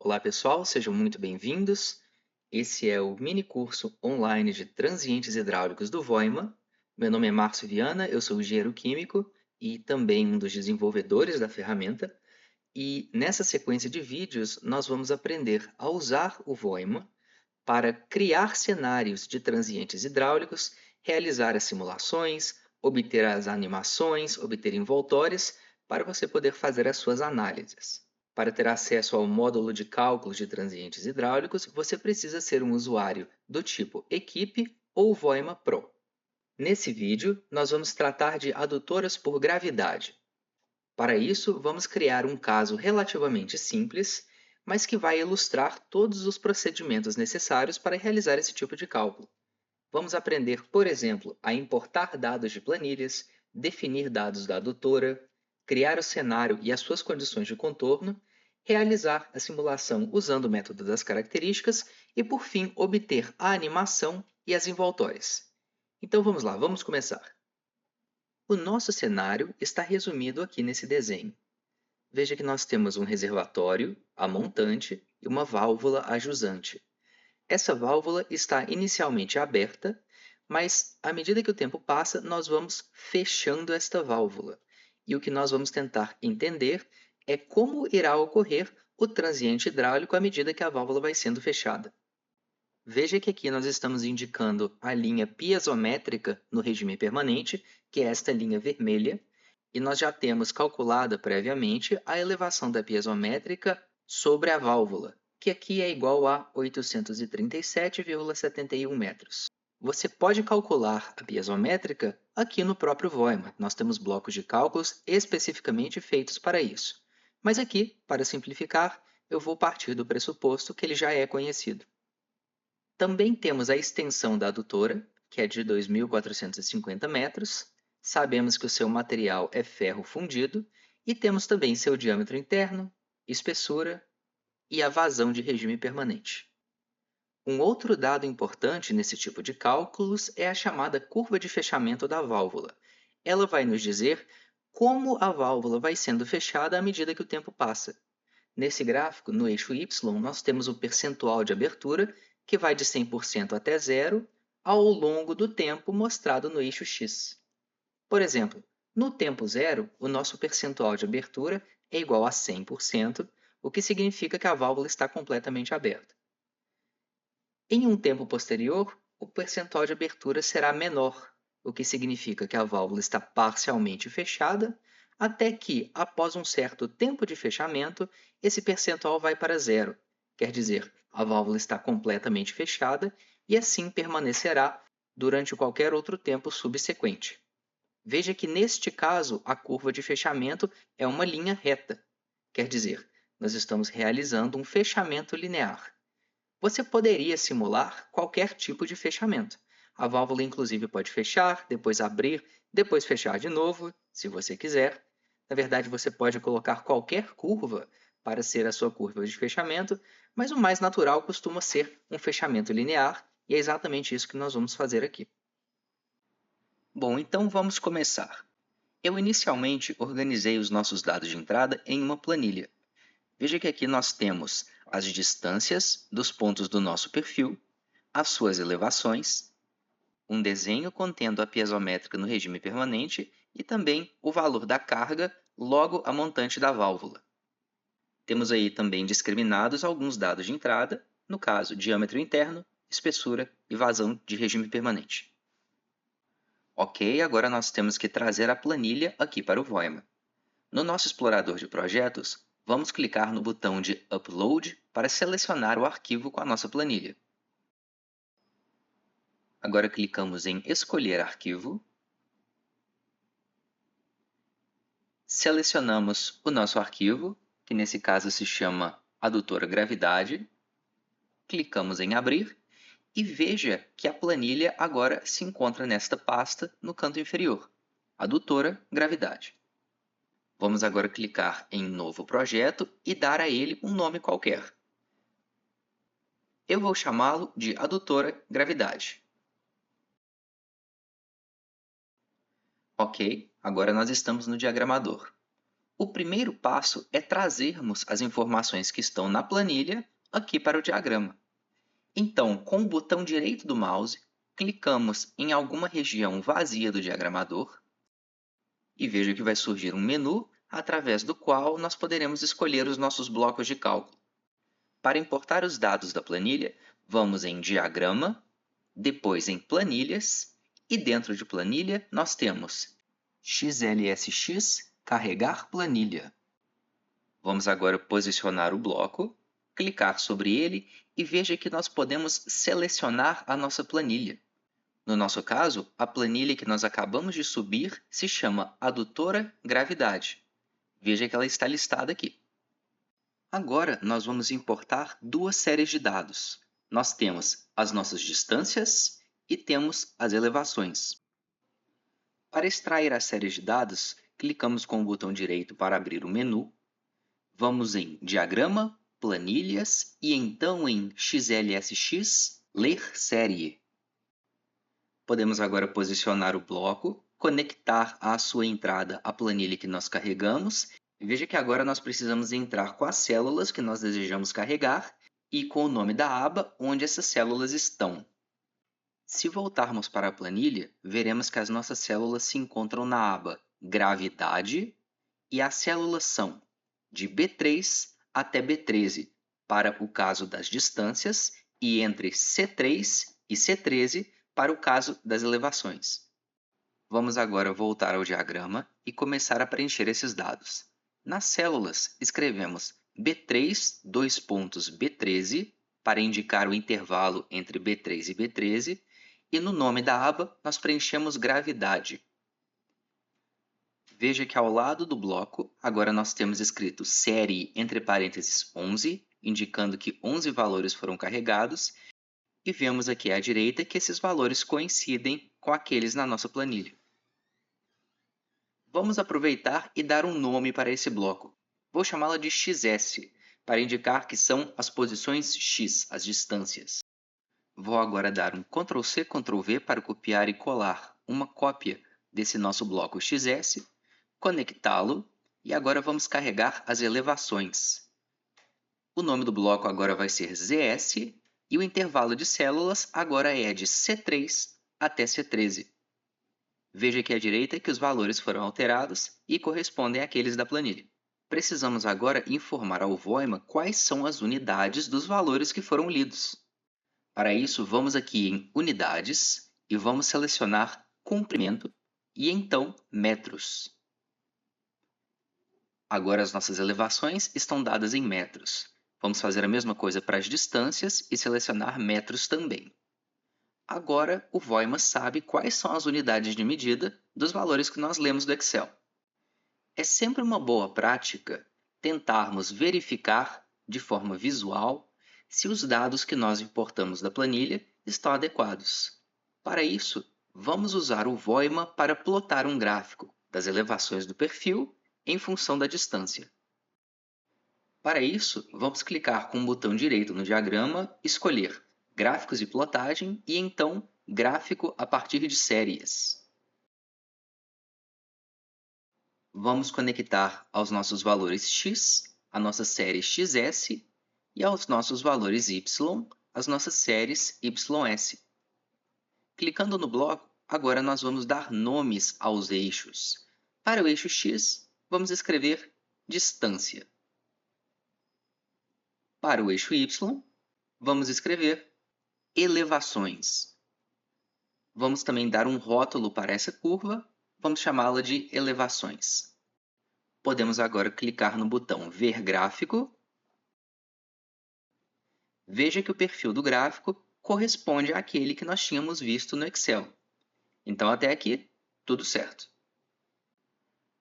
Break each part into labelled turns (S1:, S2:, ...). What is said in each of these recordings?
S1: Olá, pessoal, sejam muito bem-vindos. Esse é o mini curso online de transientes hidráulicos do Voima. Meu nome é Márcio Viana, eu sou engenheiro químico e também um dos desenvolvedores da ferramenta. E nessa sequência de vídeos, nós vamos aprender a usar o Voima para criar cenários de transientes hidráulicos, realizar as simulações, obter as animações, obter envoltórios, para você poder fazer as suas análises. Para ter acesso ao módulo de cálculos de transientes hidráulicos, você precisa ser um usuário do tipo Equipe ou Voima Pro. Nesse vídeo, nós vamos tratar de adutoras por gravidade. Para isso, vamos criar um caso relativamente simples, mas que vai ilustrar todos os procedimentos necessários para realizar esse tipo de cálculo. Vamos aprender, por exemplo, a importar dados de planilhas, definir dados da adutora, criar o cenário e as suas condições de contorno, realizar a simulação usando o método das características e, por fim, obter a animação e as envoltórias. Então vamos lá, vamos começar. O nosso cenário está resumido aqui nesse desenho. Veja que nós temos um reservatório, a montante e uma válvula ajusante. Essa válvula está inicialmente aberta, mas à medida que o tempo passa, nós vamos fechando esta válvula. E o que nós vamos tentar entender é como irá ocorrer o transiente hidráulico à medida que a válvula vai sendo fechada. Veja que aqui nós estamos indicando a linha piezométrica no regime permanente, que é esta linha vermelha, e nós já temos calculada previamente a elevação da piezométrica sobre a válvula, que aqui é igual a 837,71 metros. Você pode calcular a piezométrica aqui no próprio Voima. Nós temos blocos de cálculos especificamente feitos para isso. Mas aqui, para simplificar, eu vou partir do pressuposto que ele já é conhecido. Também temos a extensão da adutora, que é de 2.450 metros. Sabemos que o seu material é ferro fundido e temos também seu diâmetro interno, espessura e a vazão de regime permanente. Um outro dado importante nesse tipo de cálculos é a chamada curva de fechamento da válvula. Ela vai nos dizer como a válvula vai sendo fechada à medida que o tempo passa. Nesse gráfico, no eixo Y, nós temos o percentual de abertura, que vai de 100% até zero, ao longo do tempo mostrado no eixo X. Por exemplo, no tempo zero, o nosso percentual de abertura é igual a 100%, o que significa que a válvula está completamente aberta. Em um tempo posterior, o percentual de abertura será menor, o que significa que a válvula está parcialmente fechada, até que, após um certo tempo de fechamento, esse percentual vai para zero, quer dizer, a válvula está completamente fechada e assim permanecerá durante qualquer outro tempo subsequente. Veja que neste caso a curva de fechamento é uma linha reta, quer dizer, nós estamos realizando um fechamento linear. Você poderia simular qualquer tipo de fechamento. A válvula, inclusive, pode fechar, depois abrir, depois fechar de novo, se você quiser. Na verdade, você pode colocar qualquer curva para ser a sua curva de fechamento, mas o mais natural costuma ser um fechamento linear, e é exatamente isso que nós vamos fazer aqui. Bom, então vamos começar. Eu inicialmente organizei os nossos dados de entrada em uma planilha. Veja que aqui nós temos as distâncias dos pontos do nosso perfil, as suas elevações, um desenho contendo a piezométrica no regime permanente e também o valor da carga logo a montante da válvula. Temos aí também discriminados alguns dados de entrada, no caso diâmetro interno, espessura e vazão de regime permanente. Ok, agora nós temos que trazer a planilha aqui para o Voima. No nosso explorador de projetos, vamos clicar no botão de Upload para selecionar o arquivo com a nossa planilha. Agora clicamos em Escolher arquivo. Selecionamos o nosso arquivo, que nesse caso se chama Adutora Gravidade. Clicamos em Abrir e veja que a planilha agora se encontra nesta pasta no canto inferior, Adutora Gravidade. Vamos agora clicar em Novo Projeto e dar a ele um nome qualquer. Eu vou chamá-lo de Adutora Gravidade. Ok, agora nós estamos no diagramador. O primeiro passo é trazermos as informações que estão na planilha aqui para o diagrama. Então, com o botão direito do mouse, clicamos em alguma região vazia do diagramador e veja que vai surgir um menu através do qual nós poderemos escolher os nossos blocos de cálculo. Para importar os dados da planilha, vamos em Diagrama, depois em Planilhas, e dentro de Planilha nós temos XLSX Carregar Planilha. Vamos agora posicionar o bloco, clicar sobre ele e veja que nós podemos selecionar a nossa planilha. No nosso caso, a planilha que nós acabamos de subir se chama Adutora Gravidade. Veja que ela está listada aqui. Agora, nós vamos importar duas séries de dados. Nós temos as nossas distâncias e temos as elevações. Para extrair as séries de dados, clicamos com o botão direito para abrir o menu. Vamos em Diagrama, Planilhas e então em XLSX, Ler Série. Podemos agora posicionar o bloco, conectar à sua entrada a planilha que nós carregamos. Veja que agora nós precisamos entrar com as células que nós desejamos carregar e com o nome da aba onde essas células estão. Se voltarmos para a planilha, veremos que as nossas células se encontram na aba Gravidade e as células são de B3 até B13 para o caso das distâncias e entre C3 e C13 para o caso das elevações. Vamos agora voltar ao diagrama e começar a preencher esses dados. Nas células, escrevemos B3, B13, para indicar o intervalo entre B3 e B13, e no nome da aba nós preenchemos gravidade. Veja que ao lado do bloco, agora nós temos escrito série entre parênteses 11, indicando que 11 valores foram carregados, e vemos aqui à direita que esses valores coincidem com aqueles na nossa planilha. Vamos aproveitar e dar um nome para esse bloco. Vou chamá-la de XS, para indicar que são as posições X, as distâncias. Vou agora dar um Ctrl+C, Ctrl+V para copiar e colar uma cópia desse nosso bloco XS, conectá-lo e agora vamos carregar as elevações. O nome do bloco agora vai ser ZS e o intervalo de células agora é de C3 até C13. Veja aqui à direita que os valores foram alterados e correspondem àqueles da planilha. Precisamos agora informar ao Voima quais são as unidades dos valores que foram lidos. Para isso, vamos aqui em Unidades e vamos selecionar Comprimento e então Metros. Agora as nossas elevações estão dadas em metros. Vamos fazer a mesma coisa para as distâncias e selecionar metros também. Agora, o Voima sabe quais são as unidades de medida dos valores que nós lemos do Excel. É sempre uma boa prática tentarmos verificar, de forma visual, se os dados que nós importamos da planilha estão adequados. Para isso, vamos usar o Voima para plotar um gráfico das elevações do perfil em função da distância. Para isso, vamos clicar com o botão direito no diagrama, escolher Gráficos e Plotagem e então Gráfico a partir de séries. Vamos conectar aos nossos valores x, a nossa série XS, e aos nossos valores y, as nossas séries YS. Clicando no bloco, agora nós vamos dar nomes aos eixos. Para o eixo x, vamos escrever distância. Para o eixo y, vamos escrever elevações. Vamos também dar um rótulo para essa curva, vamos chamá-la de elevações. Podemos agora clicar no botão Ver Gráfico. Veja que o perfil do gráfico corresponde àquele que nós tínhamos visto no Excel. Então, até aqui, tudo certo.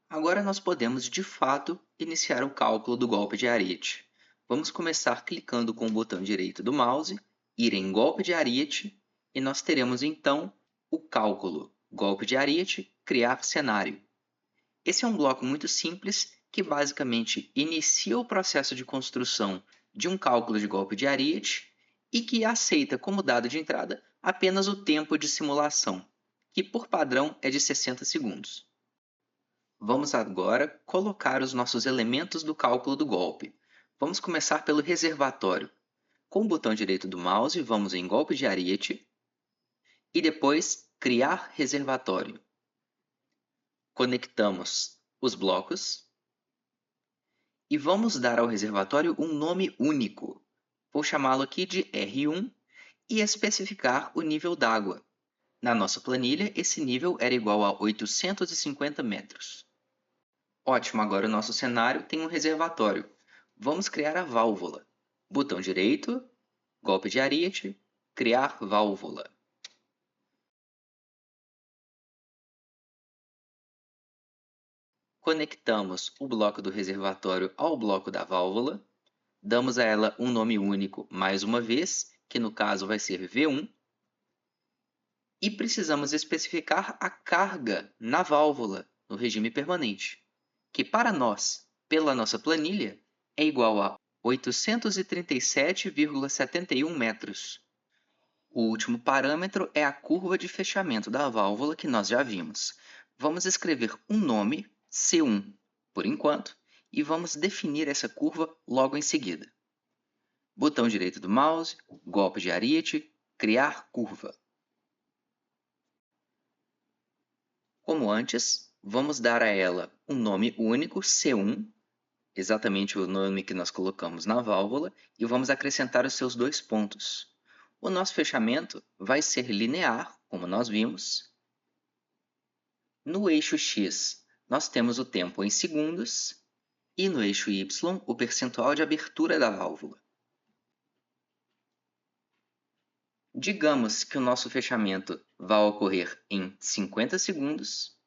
S1: Agora nós podemos, de fato, iniciar o cálculo do golpe de ariete. Vamos começar clicando com o botão direito do mouse, ir em Golpe de Ariete, e nós teremos então o cálculo Golpe de Ariete, Criar Cenário. Esse é um bloco muito simples que basicamente inicia o processo de construção de um cálculo de golpe de Ariete e que aceita como dado de entrada apenas o tempo de simulação, que por padrão é de 60 segundos. Vamos agora colocar os nossos elementos do cálculo do golpe. Vamos começar pelo reservatório. Com o botão direito do mouse, vamos em Golpe de Ariete e depois Criar Reservatório. Conectamos os blocos e vamos dar ao reservatório um nome único. Vou chamá-lo aqui de R1 e especificar o nível d'água. Na nossa planilha, esse nível era igual a 850 metros. Ótimo, agora o nosso cenário tem um reservatório. Vamos criar a válvula. Botão direito, golpe de ariete, criar válvula. Conectamos o bloco do reservatório ao bloco da válvula. Damos a ela um nome único mais uma vez, que no caso vai ser V1. E precisamos especificar a carga na válvula, no regime permanente, que para nós, pela nossa planilha, é igual a 837,71 metros. O último parâmetro é a curva de fechamento da válvula que nós já vimos. Vamos escrever um nome, C1, por enquanto, e vamos definir essa curva logo em seguida. Botão direito do mouse, golpe de ariete, criar curva. Como antes, vamos dar a ela um nome único, C1, exatamente o nome que nós colocamos na válvula, e vamos acrescentar os seus dois pontos. O nosso fechamento vai ser linear, como nós vimos. No eixo X, nós temos o tempo em segundos, e no eixo Y, o percentual de abertura da válvula. Digamos que o nosso fechamento vai ocorrer em 50 segundos.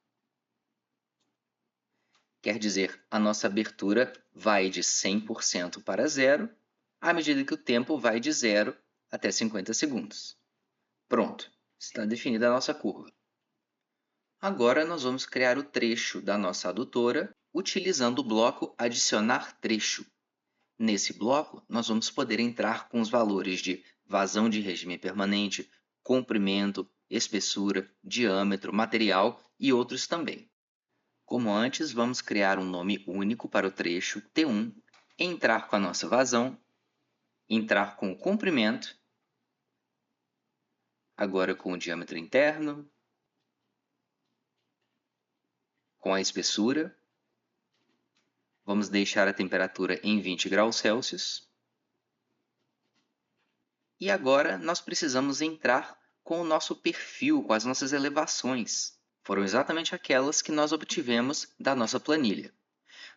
S1: Quer dizer, a nossa abertura vai de 100% para zero, à medida que o tempo vai de 0 até 50 segundos. Pronto, está definida a nossa curva. Agora nós vamos criar o trecho da nossa adutora utilizando o bloco Adicionar Trecho. Nesse bloco, nós vamos poder entrar com os valores de vazão de regime permanente, comprimento, espessura, diâmetro, material e outros também. Como antes, vamos criar um nome único para o trecho T1, entrar com a nossa vazão, entrar com o comprimento, agora com o diâmetro interno, com a espessura, vamos deixar a temperatura em 20 graus Celsius. E agora nós precisamos entrar com o nosso perfil, com as nossas elevações. Foram exatamente aquelas que nós obtivemos da nossa planilha.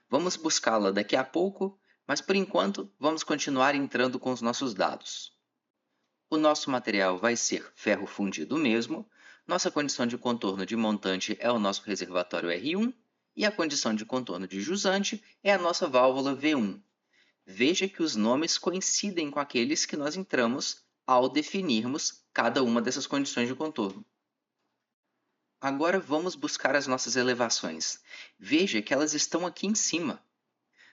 S1: Vamos buscá-la daqui a pouco, mas por enquanto vamos continuar entrando com os nossos dados. O nosso material vai ser ferro fundido mesmo, nossa condição de contorno de montante é o nosso reservatório R1 e a condição de contorno de jusante é a nossa válvula V1. Veja que os nomes coincidem com aqueles que nós entramos ao definirmos cada uma dessas condições de contorno. Agora vamos buscar as nossas elevações. Veja que elas estão aqui em cima.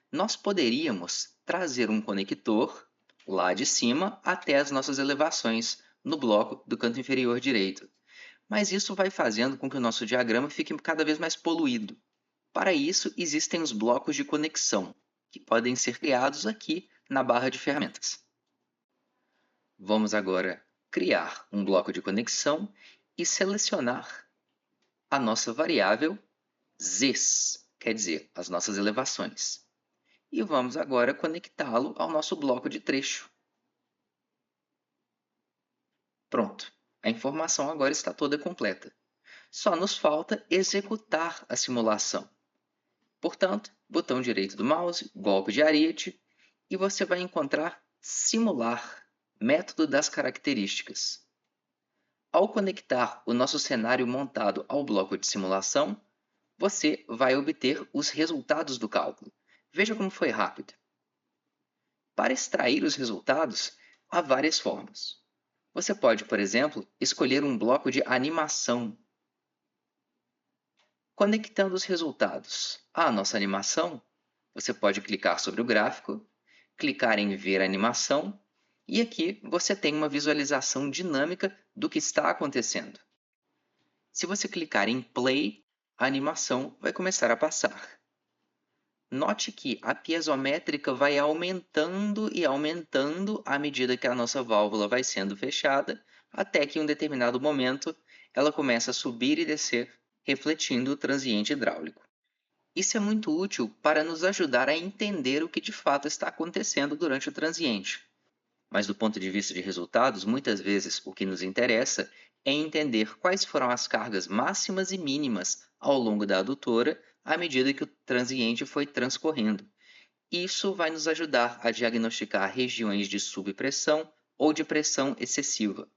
S1: Nós poderíamos trazer um conector lá de cima até as nossas elevações no bloco do canto inferior direito. Mas isso vai fazendo com que o nosso diagrama fique cada vez mais poluído. Para isso, existem os blocos de conexão, que podem ser criados aqui na barra de ferramentas. Vamos agora criar um bloco de conexão e selecionar a nossa variável z's, quer dizer, as nossas elevações. E vamos agora conectá-lo ao nosso bloco de trecho. Pronto, a informação agora está toda completa. Só nos falta executar a simulação. Portanto, botão direito do mouse, golpe de ariete, e você vai encontrar Simular, método das características. Ao conectar o nosso cenário montado ao bloco de simulação, você vai obter os resultados do cálculo. Veja como foi rápido. Para extrair os resultados, há várias formas. Você pode, por exemplo, escolher um bloco de animação. Conectando os resultados à nossa animação, você pode clicar sobre o gráfico, clicar em Ver animação, e aqui você tem uma visualização dinâmica do que está acontecendo. Se você clicar em Play, a animação vai começar a passar. Note que a piezométrica vai aumentando e aumentando à medida que a nossa válvula vai sendo fechada, até que em um determinado momento ela começa a subir e descer, refletindo o transiente hidráulico. Isso é muito útil para nos ajudar a entender o que de fato está acontecendo durante o transiente. Mas do ponto de vista de resultados, muitas vezes o que nos interessa é entender quais foram as cargas máximas e mínimas ao longo da adutora à medida que o transiente foi transcorrendo. Isso vai nos ajudar a diagnosticar regiões de subpressão ou de pressão excessiva.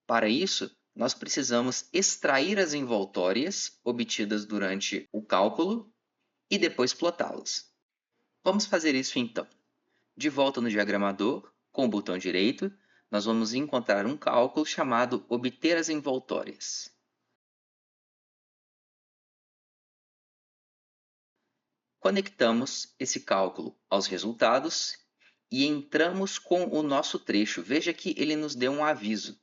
S1: Para isso, nós precisamos extrair as envoltórias obtidas durante o cálculo e depois plotá-las. Vamos fazer isso então. De volta no diagramador, com o botão direito, nós vamos encontrar um cálculo chamado Obter as envoltórias. Conectamos esse cálculo aos resultados e entramos com o nosso trecho. Veja que ele nos deu um aviso.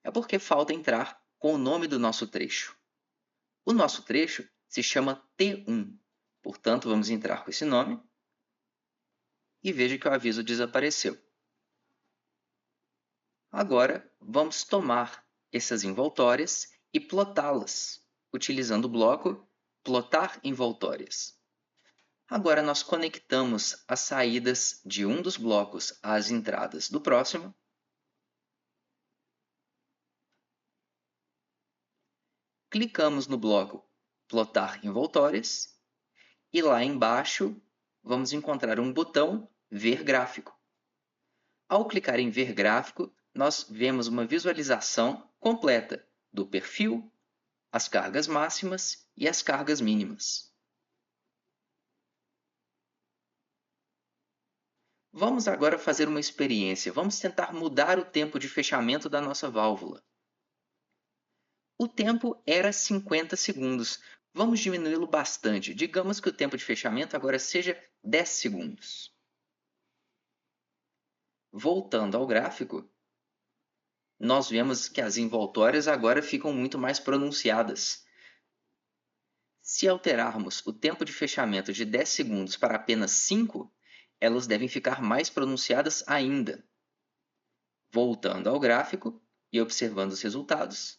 S1: É porque falta entrar com o nome do nosso trecho. O nosso trecho se chama T1, portanto, vamos entrar com esse nome e veja que o aviso desapareceu. Agora, vamos tomar essas envoltórias e plotá-las, utilizando o bloco Plotar envoltórias. Agora, nós conectamos as saídas de um dos blocos às entradas do próximo. Clicamos no bloco Plotar envoltórias e lá embaixo vamos encontrar um botão Ver gráfico. Ao clicar em Ver gráfico, nós vemos uma visualização completa do perfil, as cargas máximas e as cargas mínimas. Vamos agora fazer uma experiência. Vamos tentar mudar o tempo de fechamento da nossa válvula. O tempo era 50 segundos. Vamos diminuí-lo bastante. Digamos que o tempo de fechamento agora seja 10 segundos. Voltando ao gráfico, nós vemos que as envoltórias agora ficam muito mais pronunciadas. Se alterarmos o tempo de fechamento de 10 segundos para apenas 5, elas devem ficar mais pronunciadas ainda. Voltando ao gráfico e observando os resultados,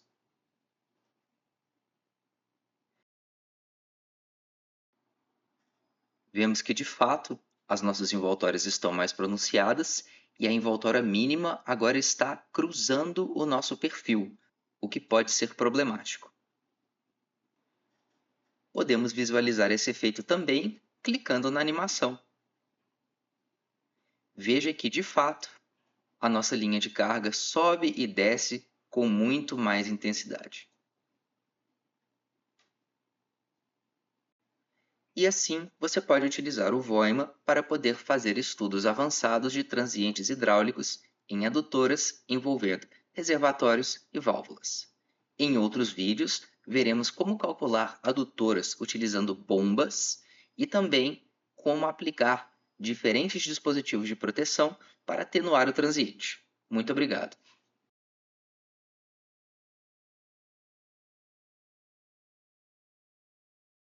S1: vemos que, de fato, as nossas envoltórias estão mais pronunciadas e a envoltória mínima agora está cruzando o nosso perfil, o que pode ser problemático. Podemos visualizar esse efeito também clicando na animação. Veja que, de fato, a nossa linha de carga sobe e desce com muito mais intensidade. E assim, você pode utilizar o Voima para poder fazer estudos avançados de transientes hidráulicos em adutoras envolvendo reservatórios e válvulas. Em outros vídeos, veremos como calcular adutoras utilizando bombas e também como aplicar diferentes dispositivos de proteção para atenuar o transiente. Muito obrigado.